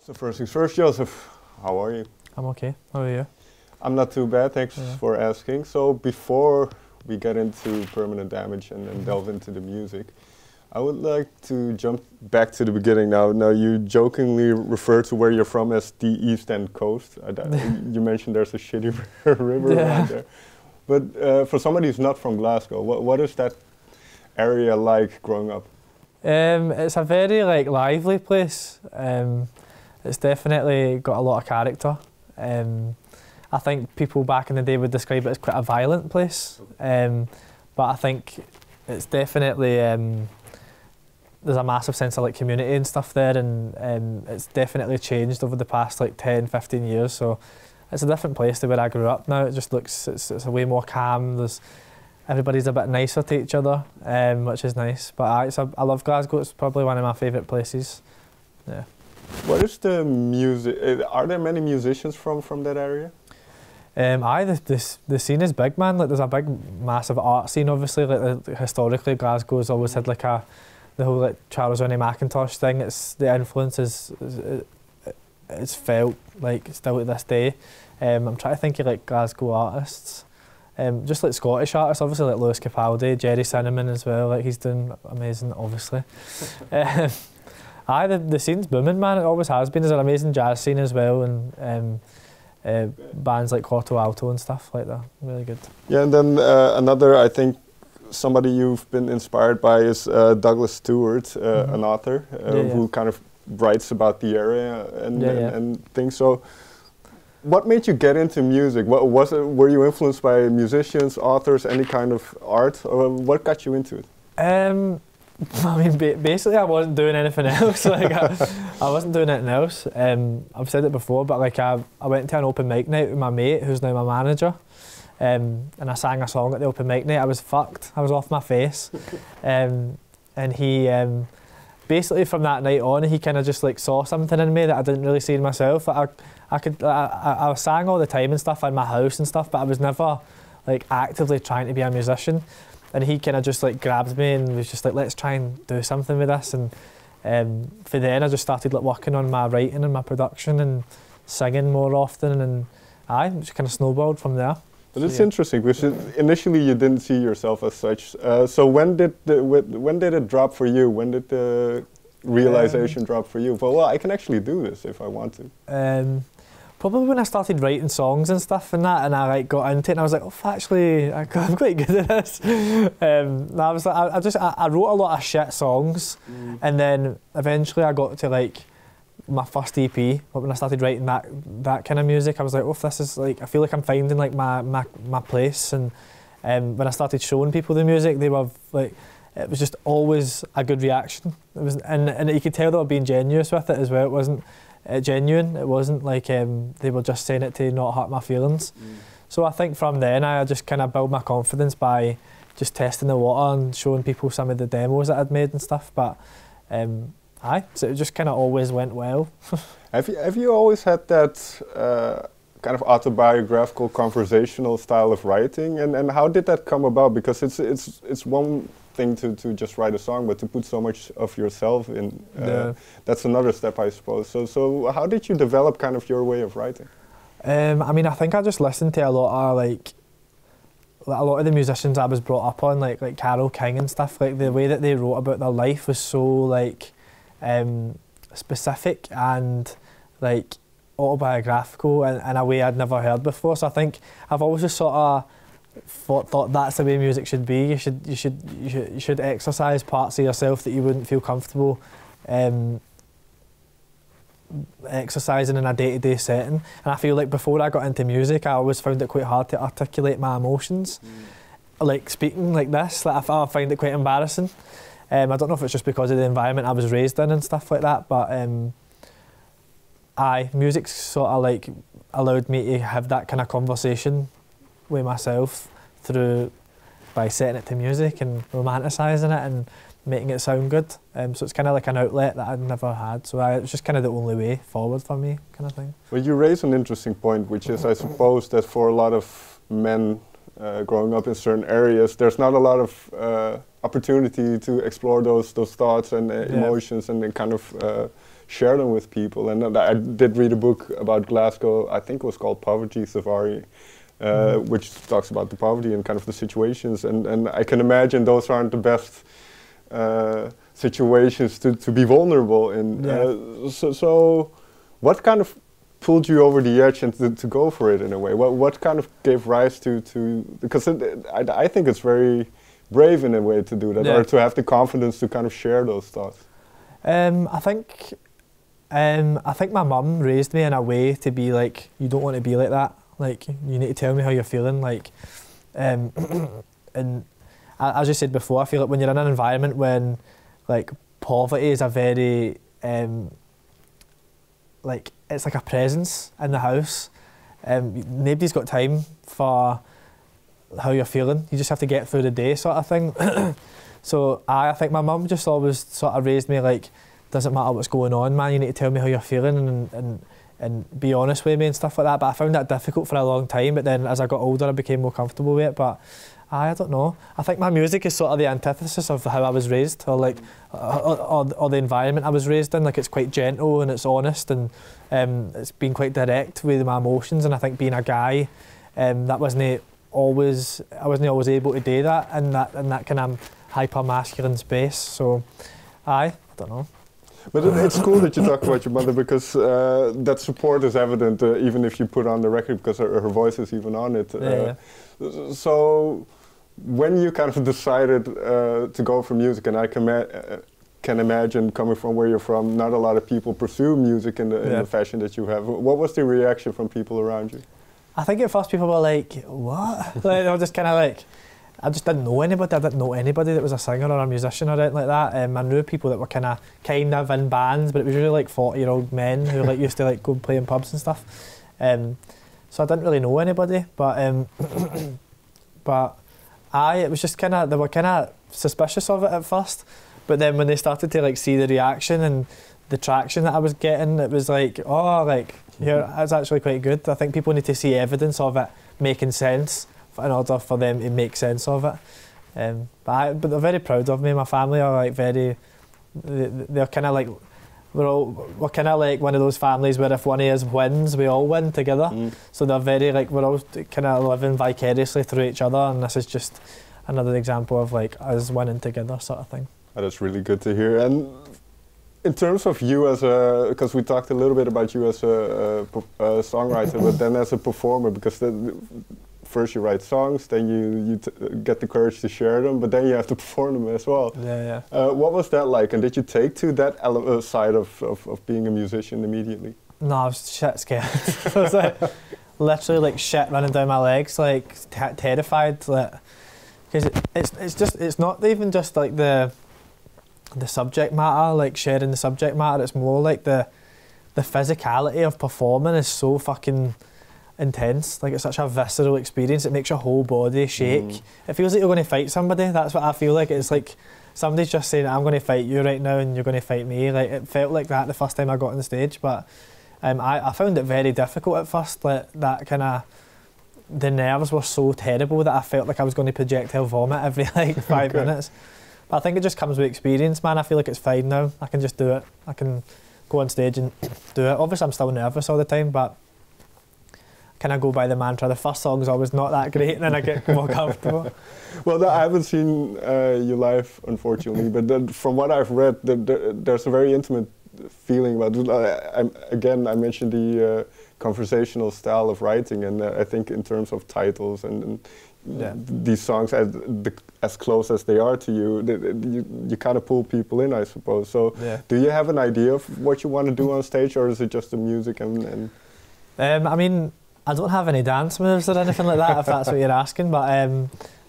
So first things first, Joesef, how are you? I'm okay. How are you? I'm not too bad, thanks for asking. So before we get into Permanent Damage and then delve into the music, I would like to jump back to the beginning now. Now you jokingly refer to where you're from as the East End Coast. You mentioned there's a shitty river around there. But for somebody who's not from Glasgow, what is that area like growing up? It's a very lively place. It's definitely got a lot of character. I think people back in the day would describe it as quite a violent place, but I think it's definitely there's a massive sense of community and stuff there, and it's definitely changed over the past 10-15 years. So it's a different place to where I grew up now. It just looks it's a way more calm. Everybody's a bit nicer to each other, which is nice. But I love Glasgow. It's probably one of my favourite places. Yeah. What is the music? Are there many musicians from that area? The scene is big, man. There's a big, massive art scene. Obviously, historically, Glasgow's always had the whole Charles Rennie Mackintosh thing. The influence it's felt still to this day. I'm trying to think of Glasgow artists. Just Scottish artists, obviously Lewis Capaldi, Jerry Cinnamon as well. He's doing amazing, obviously. The scene's booming, man. It always has been. There's an amazing jazz scene as well, and bands like Corto Alto and stuff like that. Really good. Yeah, and then another, I think, somebody you've been inspired by is Douglas Stewart, an author who kind of writes about the area and things. So, what made you get into music? Were you influenced by musicians, authors, any kind of art? Or what got you into it? I mean, basically, I wasn't doing anything else. I wasn't doing anything else. I've said it before, but I went to an open mic night with my mate, who's now my manager, and I sang a song at the open mic night. I was fucked. I was off my face, and he basically from that night on, he kind of just saw something in me that I didn't really see in myself. I sang all the time and stuff in my house and stuff, but I was never actively trying to be a musician. And he kind of just grabbed me and was just let's try and do something with this. And for then I just started working on my writing and my production and singing more often, and it just kind of snowballed from there. But it's interesting because initially you didn't see yourself as such. So when did it drop for you? When did the realization drop for you? Well, I can actually do this if I want to. Probably when I started writing songs and stuff and that, and I got into it, and I was like, oh, actually, I'm quite good at this. I wrote a lot of shit songs, and then eventually I got to my first EP. But when I started writing that kind of music, I was like, oh, this is I feel like I'm finding my place. And when I started showing people the music, they were it was just always a good reaction. It was, and you could tell they were being genuine with it as well. It wasn't genuine. It wasn't they were just saying it to not hurt my feelings. So I think from then I just kind of built my confidence by just testing the water and showing people some of the demos that I'd made and stuff. But so it just kind of always went well. Have you always had that kind of autobiographical, conversational style of writing, and how did that come about? Because it's one thing to just write a song, but to put so much of yourself in, that's another step, I suppose. So how did you develop kind of your way of writing? I mean, I think I just listened to a lot of the musicians I was brought up on, like Carole King and stuff. The way that they wrote about their life was so specific and autobiographical in a way I'd never heard before. So I think I've always just sort of thought that's the way music should be. You should exercise parts of yourself that you wouldn't feel comfortable exercising in a day-to-day setting. And I feel like before I got into music, I always found it quite hard to articulate my emotions. Speaking like this, I find it quite embarrassing. I don't know if it's just because of the environment I was raised in and stuff like that, but music sort of allowed me to have that kind of conversation with myself by setting it to music and romanticising it and making it sound good. So it's kind of an outlet that I'd never had. So it was just kind of the only way forward for me, kind of thing. Well, you raise an interesting point, which is, I suppose, that for a lot of men growing up in certain areas, there's not a lot of opportunity to explore those thoughts and emotions and then kind of share them with people. And I did read a book about Glasgow, I think it was called Poverty Safari, which talks about the poverty and kind of the situations. And I can imagine those aren't the best situations to be vulnerable in. Yeah. So what kind of pulled you over the edge and to go for it in a way? What kind of gave rise to because I think it's very brave in a way to do that, or to have the confidence to kind of share those thoughts. I think my mum raised me in a way to be like, you don't want to be like that. Like, you need to tell me how you're feeling. Like, and as you said before, I feel like when you're in an environment when like poverty is a very like, it's like a presence in the house. Nobody's got time for how you're feeling. You just have to get through the day, sort of thing. So I think my mum just always sort of raised me like, doesn't matter what's going on, man, you need to tell me how you're feeling and be honest with me and stuff like that. But I found that difficult for a long time, but then as I got older I became more comfortable with it. But I don't know, I think my music is sort of the antithesis of how I was raised, or like or the environment I was raised in. Like, it's quite gentle and it's honest, and it's been quite direct with my emotions. And I think being a guy, I wasn't always able to do that in that kind of hyper masculine space. So I don't know. But it's cool that you talk about your mother, because that support is evident even if you put on the record, because her voice is even on it. So when you kind of decided to go for music, and I can imagine, coming from where you're from, not a lot of people pursue music in the fashion that you have. What was the reaction from people around you? I think at first people were like, what? Like, they were just kind of like, I just didn't know anybody. I didn't know anybody that was a singer or a musician or anything like that. I knew people that were kind of in bands, but it was usually like 40-year-old men who like used to like go and play in pubs and stuff. So I didn't really know anybody, but it was just kind of, they were kind of suspicious of it at first. But then when they started to like see the reaction and the traction that I was getting, it was like, oh, like, yeah, that's actually quite good. I think people need to see evidence of it making sense in order for them to make sense of it. But they're very proud of me. My family are like they're kind of like, we're kind of like one of those families where if one of us wins, we all win together. So they're very like, we're all kind of living vicariously through each other, and this is just another example of like us winning together, sort of thing. That's really good to hear. And in terms of you as because we talked a little bit about you as a songwriter, but then as a performer, because first you write songs, then you get the courage to share them, but then you have to perform them as well. What was that like, and did you take to that side of being a musician immediately? No, I was shit scared. I was like, literally like shit running down my legs, like terrified, like, because it's not even just like the subject matter, like sharing the subject matter, it's more like the physicality of performing is so fucking intense. Like, it's such a visceral experience, it makes your whole body shake. It feels like you're going to fight somebody. That's what I feel like. It's like somebody's just saying, I'm going to fight you right now and you're going to fight me. Like, it felt like that the first time I got on the stage, but I found it very difficult at first. Like, that kind of, the nerves were so terrible that I felt like I was going to projectile vomit every like 5 minutes. But I think it just comes with experience, man. I feel like it's fine now. I can just do it. I can go on stage and do it. Obviously, I'm still nervous all the time, but I kind of go by the mantra, the first song's always not that great, and then I get more comfortable. Well, I haven't seen you live, unfortunately, but from what I've read, there's a very intimate feeling about it. Again, I mentioned the conversational style of writing, and I think in terms of titles and these songs, as close as they are to you, you kind of pull people in, I suppose. So do you have an idea of what you want to do on stage, or is it just the music and I mean, I don't have any dance moves or anything like that, if that's what you're asking, but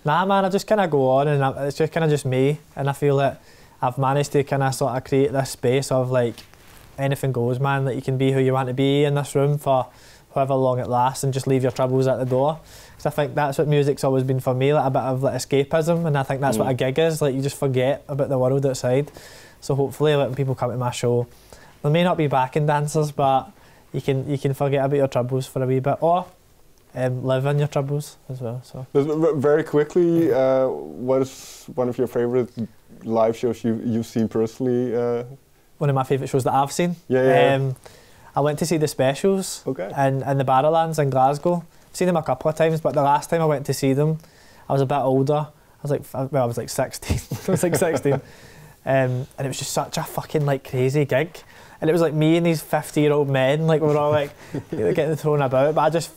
nah, man, I just kind of go on, and it's just kind of just me, and I feel that I've managed to kind of sort of create this space of like, anything goes, man, that you can be who you want to be in this room for however long it lasts, and just leave your troubles at the door. Because I think that's what music's always been for me, like a bit of like escapism, and I think that's what a gig is, like you just forget about the world outside. So hopefully, like, when people come to my show, there may not be backing dancers, but you can forget about your troubles for a wee bit, or live in your troubles as well. So very quickly, what is one of your favourite live shows you've seen personally one of my favourite shows that I've seen. I went to see the Specials in the Barrowlands in Glasgow. I've seen them a couple of times, but the last time I went to see them, I was a bit older. I was like 16. I was like 16. And it was just such a fucking like crazy gig. And it was like me and these 50-year-old men, like we were all like getting thrown about. But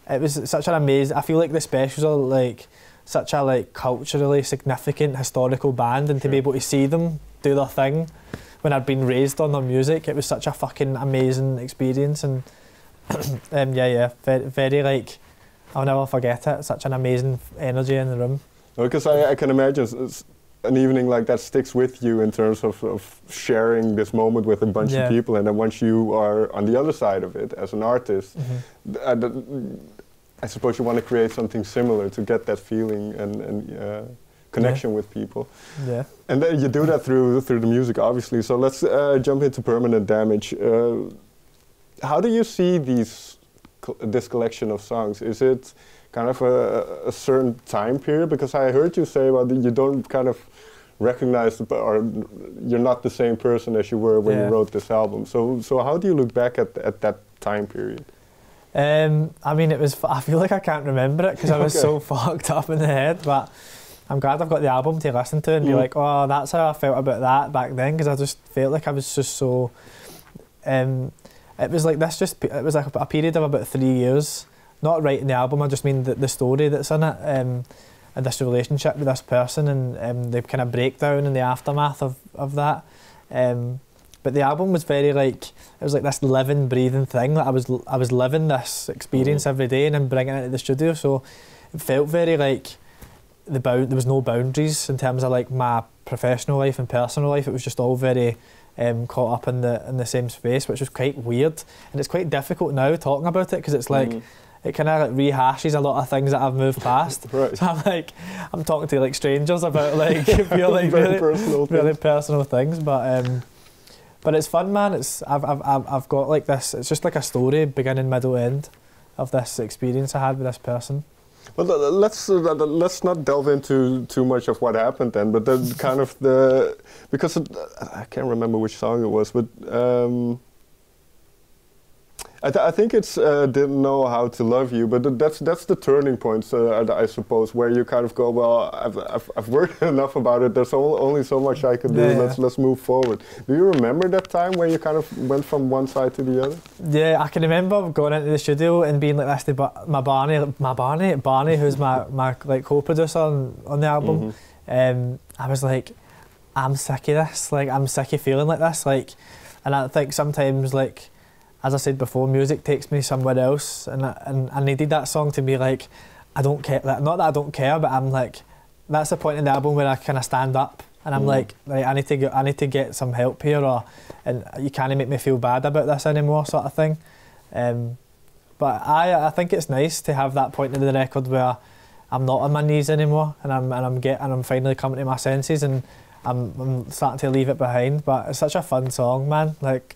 it was such an amazing, I feel like the Specials are like such a like culturally significant historical band, and to be able to see them do their thing when I'd been raised on their music, it was such a fucking amazing experience. And very, very like, I'll never forget it. Such an amazing energy in the room. Because I can imagine an evening like that sticks with you in terms of sharing this moment with a bunch of people, and then once you are on the other side of it as an artist, I suppose you want to create something similar to get that feeling and connection with people. Yeah. And then you do that through the music, obviously. So let's jump into Permanent Damage. How do you see this collection of songs? Is it kind of a certain time period? Because I heard you say, well, you don't kind of recognize, or you're not the same person as you were when you wrote this album. So how do you look back at that time period? I mean, I feel like I can't remember it because I was so fucked up in the head, but I'm glad I've got the album to listen to and be like, oh, that's how I felt about that back then, because I just felt like I was just so... it was like it was like a period of about 3 years, not writing the album, I just mean the story that's in it, and this relationship with this person, and the kind of breakdown and the aftermath of that. But the album was very like, it was like this living, breathing thing. Like I was living this experience every day and then bringing it into the studio. So it felt very like there was no boundaries in terms of like my professional life and personal life. It was just all very caught up in the same space, which was quite weird. And it's quite difficult now talking about it because it's like it kind of like rehashes a lot of things that I've moved past. Right. So I'm talking to like strangers about like really personal things, but it's fun, man. I've got like this. It's just like a story, beginning, middle, end, of this experience I had with this person. Well, let's not delve into too much of what happened then. But then kind of because I can't remember which song it was, but I think it's Didn't Know How to Love You. But that's the turning point, I suppose, where you kind of go, well, I've worked enough about it. There's only so much I can do. Let's move forward. Do you remember that time where you kind of went from one side to the other? Yeah, I can remember going into the studio and being like this to Barney, who's my like co-producer on the album. I was like, I'm sick of this. Like, I'm sick of feeling like this. Like, and I think sometimes like, as I said before, music takes me somewhere else, and I needed that song to be like, I don't care. Not that I don't care, but I'm like, that's the point in the album where I kind of stand up, and I'm like, I need to get some help here, and you can't make me feel bad about this anymore, sort of thing. But I think it's nice to have that point in the record where I'm not on my knees anymore, and I'm finally coming to my senses, and I'm starting to leave it behind. But it's such a fun song, man. Like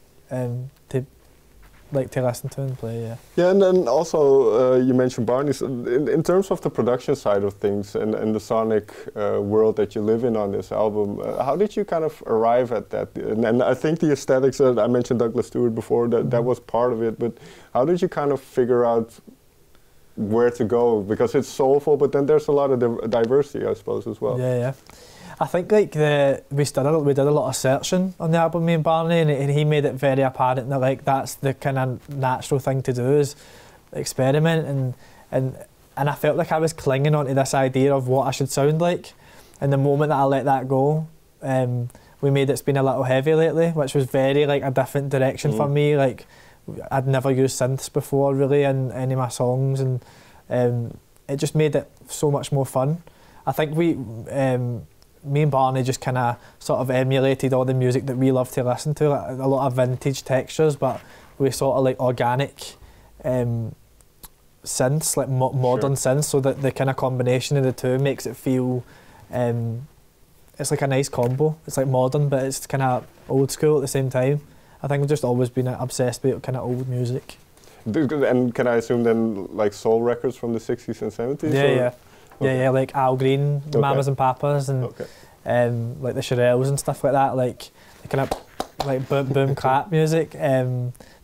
to listen to and play, Yeah, and then also you mentioned Barney's. In terms of the production side of things and the sonic world that you live in on this album, how did you kind of arrive at that? And I think the aesthetics, I mentioned Douglas Stewart before, that was part of it, but how did you kind of figure out where to go? Because it's soulful, but then there's a lot of diversity, I suppose, as well. Yeah. I think like we did a lot of searching on the album, me and Barney, and he made it very apparent that like that's the kind of natural thing to do, is experiment, and I felt like I was clinging onto this idea of what I should sound like, and the moment that I let that go, we made It's Been a Little Heavy Lately, which was very like a different direction for me. Like I'd never used synths before really in any of my songs, and it just made it so much more fun. I think me and Barney just kind of sort of emulated all the music that we love to listen to, like a lot of vintage textures, but we sort of like organic synths, like modern synths, so that the kind of combination of the two makes it feel, it's like a nice combo. It's like modern, but it's kind of old school at the same time. I think I've just always been obsessed with kind of old music. And can I assume then like soul records from the 60s and 70s? Yeah. Yeah, like Al Green, the Mamas and Papas, and like the Shirelles and stuff like that. Like the kind of like boom clap music.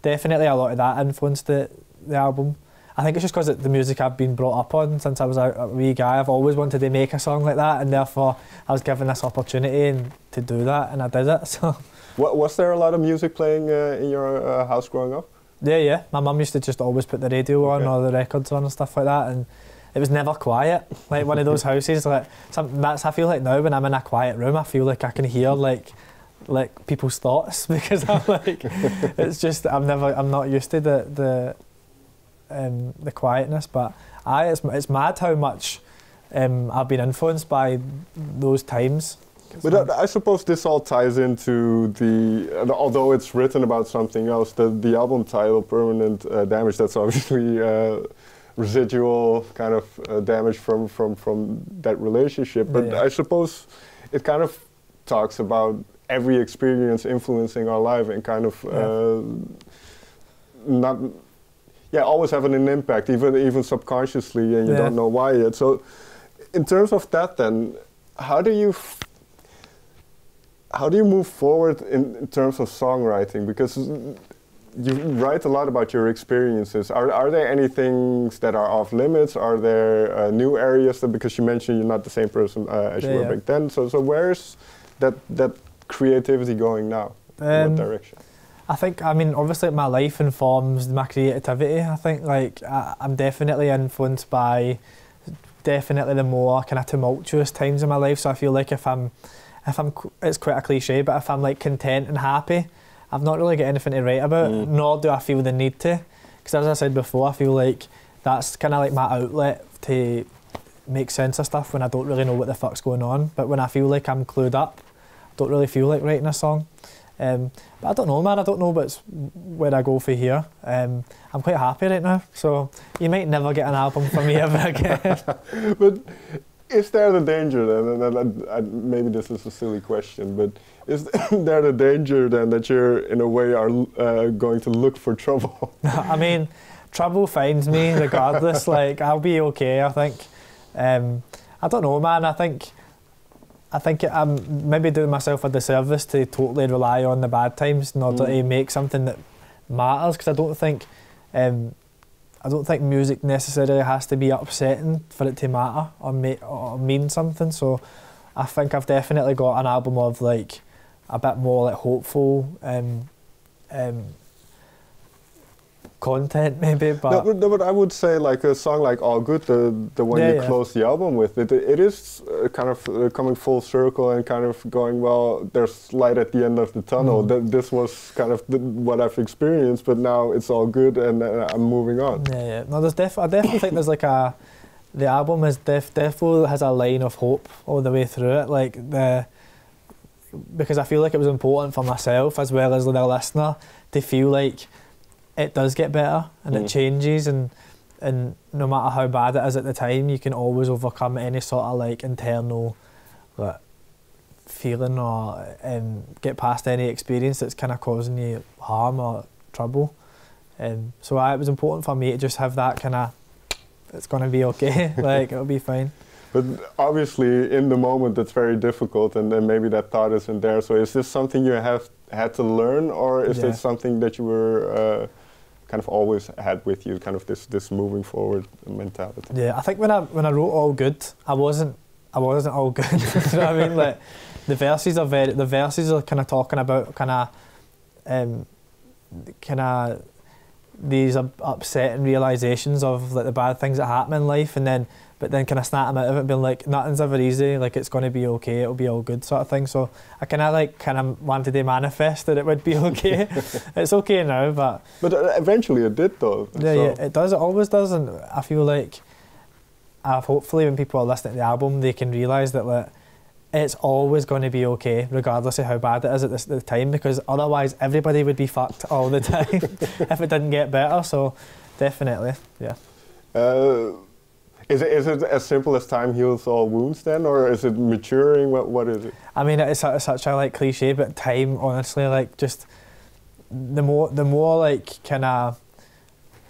Definitely a lot of that influenced the album. I think it's just because the music I've been brought up on since I was a wee guy. I've always wanted to make a song like that, and therefore I was given this opportunity to do that, and I did it. So, was there a lot of music playing in your house growing up? Yeah. My mum used to just always put the radio on or the records on and stuff like that, and it was never quiet. Like one of those houses, like I feel like now when I'm in a quiet room, I feel like I can hear like people's thoughts because I'm like, it's just I'm not used to the quietness. But it's mad how much I've been influenced by those times. But I suppose this all ties into although it's written about something else, the album title, Permanent Damage, that's obviously residual kind of damage from that relationship. But I suppose it kind of talks about every experience influencing our life and kind of always having an impact, even subconsciously, and you don't know why yet. So in terms of that then, how do you move forward in terms of songwriting? Because you write a lot about your experiences. Are there any things that are off limits? Are there new areas because you mentioned you're not the same person as you were back then? So where's that creativity going now? In what direction? I think, obviously my life informs my creativity. I think I'm definitely influenced by the more kind of tumultuous times in my life. So I feel like if I'm, it's quite a cliche, but if I'm like content and happy, I've not really got anything to write about, nor do I feel the need to. Because as I said before, I feel like that's kind of like my outlet to make sense of stuff when I don't really know what the fuck's going on. But when I feel like I'm clued up, I don't really feel like writing a song. But I don't know, man. I don't know where I go for here. I'm quite happy right now, so you might never get an album from me ever again. But is there the danger then, and maybe this is a silly question, but is there the danger then that you're in a way are going to look for trouble? I mean, trouble finds me regardless. Like I'll be okay, I think. I don't know, man. I think I'm maybe doing myself a disservice to totally rely on the bad times in order to make something that matters. Because I don't think music necessarily has to be upsetting for it to matter or mean something. So I think I've definitely got an album of like a bit more like hopeful content maybe, but no, but I would say like a song like All Good, the one you close the album with, it is kind of coming full circle and kind of going, well, there's light at the end of the tunnel. This was kind of what I've experienced, but now it's all good and I'm moving on. No, I definitely think there's like the album is definitely has a line of hope all the way through it, because I feel like it was important for myself as well as the listener to feel like it does get better and it changes, and no matter how bad it is at the time, you can always overcome any sort of like internal like feeling or get past any experience that's kind of causing you harm or trouble. So it was important for me to just have that kind of, it's going to be okay, like it'll be fine. But obviously in the moment it's very difficult, and then maybe that thought isn't there. So is this something you have had to learn, or is it something that you were kind of always had with you, kind of this moving forward mentality? Yeah, I think when I wrote All Good, I wasn't all good. You know what I mean? Like the verses are kind of talking about kind of these upsetting realizations of like the bad things that happen in life, but then kind of snap them out of it, being like, nothing's ever easy, like it's going to be okay, it'll be all good, sort of thing. So I kind of wanted to manifest that it would be okay. It's okay now, but eventually it did though. Yeah, it does. It always does, and I feel like hopefully when people are listening to the album, they can realise that like it's always going to be okay, regardless of how bad it is at the time, because otherwise everybody would be fucked all the time if it didn't get better. So definitely, yeah. Is it as simple as time heals all wounds then, or is it maturing? What is it? I mean, it's such a like cliche, but time, honestly, like just the more like kind of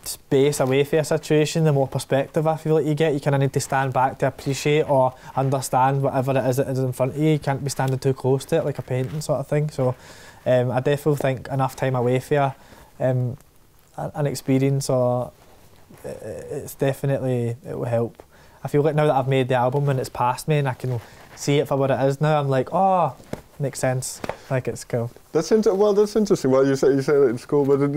space away from a situation, the more perspective I feel like you get. You kind of need to stand back to appreciate or understand whatever it is that is in front of you. You can't be standing too close to it, like a painting sort of thing. So I definitely think enough time away for an experience, or it's definitely, it will help. I feel like now that I've made the album and it's past me and I can see it for what it is now, I'm like, oh, makes sense. Like, it's cool. That's interesting. Well, you say it's cool, but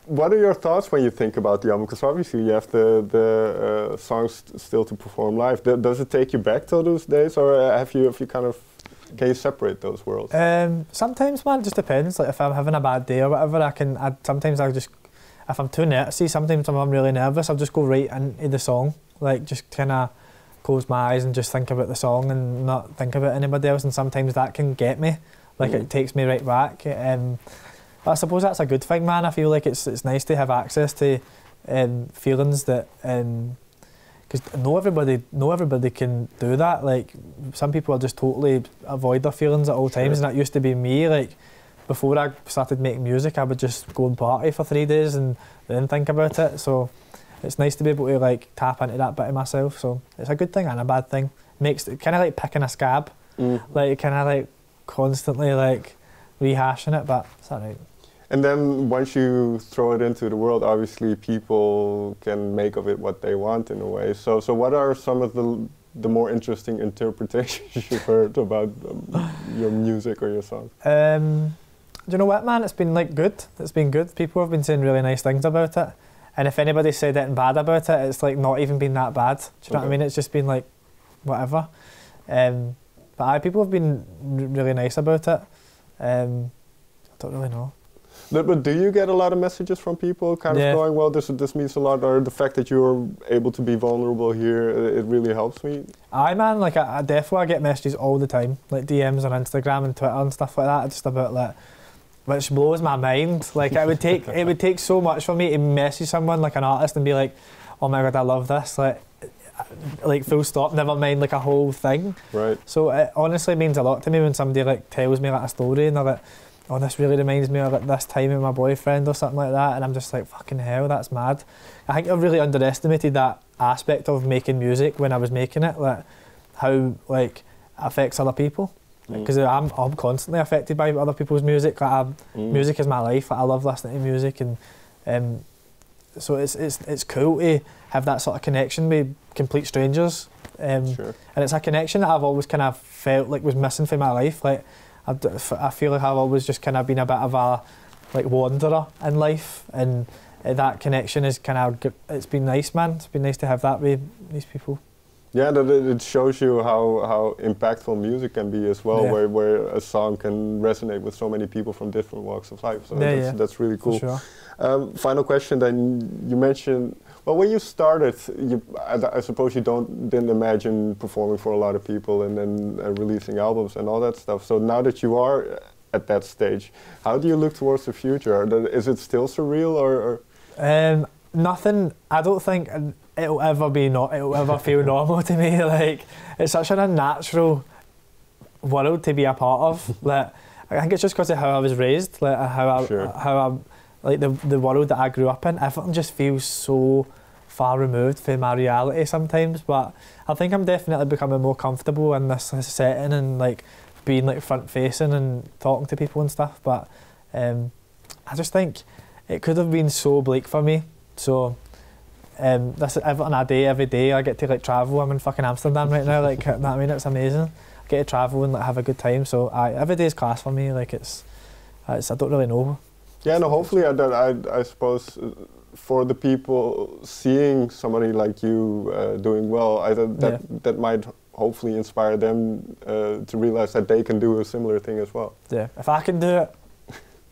what are your thoughts when you think about the album? Because obviously you have the songs still to perform live. Does it take you back to those days, or have you kind of, can you separate those worlds? Sometimes, man, it just depends. Like, if I'm having a bad day or whatever, sometimes I'll just, if I'm too nervous, sometimes if I'm really nervous, I'll just go right into the song. Like, just kind of close my eyes and just think about the song and not think about anybody else, and sometimes that can get me. Like, it takes me right back. But I suppose that's a good thing, man. I feel like it's nice to have access to feelings that, because not everybody can do that. Like, some people are just totally avoid their feelings at all times, and that used to be me. Like, before I started making music, I would just go and party for 3 days and then think about it. So it's nice to be able to like tap into that bit of myself. So it's a good thing and a bad thing. Makes it kind of like picking a scab, like kind of like constantly like rehashing it, but it's alright. And then once you throw it into the world, obviously people can make of it what they want in a way. So what are some of the more interesting interpretations you've heard about your music or your songs? Do you know what, man? It's been like good. It's been good. People have been saying really nice things about it. And if anybody said anything bad about it, it's like not even been that bad. Do you know what I mean? It's just been like whatever. But people have been really nice about it. I don't really know. But do you get a lot of messages from people kind of going, well, this means a lot, or the fact that you're able to be vulnerable here, it really helps me? Aye, man, like I definitely get messages all the time, like DMs on Instagram and Twitter and stuff like that, just about like, which blows my mind. Like, it would take so much for me to message someone, like an artist, and be like, oh my God, I love this, like full stop, never mind like a whole thing. Right. So it honestly means a lot to me when somebody like tells me like a story and they're like, oh, this really reminds me of like this time with my boyfriend or something like that, and I'm just like, fucking hell, that's mad. I think I really underestimated that aspect of making music when I was making it, like how like it affects other people. Because I'm constantly affected by other people's music. Like music is my life. Like, I love listening to music, and so it's cool to have that sort of connection with complete strangers. And it's a connection that I've always kind of felt like was missing from my life. Like I feel like I've always just kind of been a bit of a like wanderer in life, and that connection is kind of, it's been nice, man. It's been nice to have that with these people. Yeah, it shows you how impactful music can be as well, where a song can resonate with so many people from different walks of life. So that's really cool. For sure. Final question then, you mentioned, well, when you started, I suppose you didn't imagine performing for a lot of people and then releasing albums and all that stuff. So now that you are at that stage, how do you look towards the future? Is it still surreal or? Nothing, I don't think it'll ever feel normal to me. Like, it's such an unnatural world to be a part of. Like, I think it's just because of how I was raised, like how I like the world that I grew up in. Everything just feels so far removed from my reality sometimes. But I think I'm definitely becoming more comfortable in this setting and like being like front facing and talking to people and stuff. But I just think it could have been so bleak for me. So this is everything I do every day. I get to like travel. I'm in fucking Amsterdam right now. Like, you know what I mean? It's amazing. I get to travel and like have a good time. So every day is class for me. Like it's I don't really know. Yeah, no. Hopefully, I suppose for the people seeing somebody like you doing well, that might hopefully inspire them to realize that they can do a similar thing as well. Yeah, if I can do it,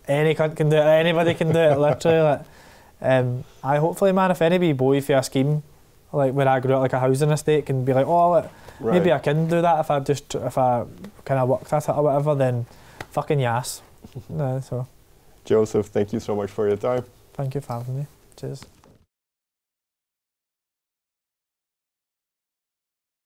any cunt can do it. Anybody can do it. Literally. Like, I hopefully, man, if any boy for a scheme like where I grew up, like a housing estate, can be like, oh, like, maybe I can do that if I kind of worked at it or whatever, then fucking yes. So, Joesef, thank you so much for your time. Thank you for having me. Cheers.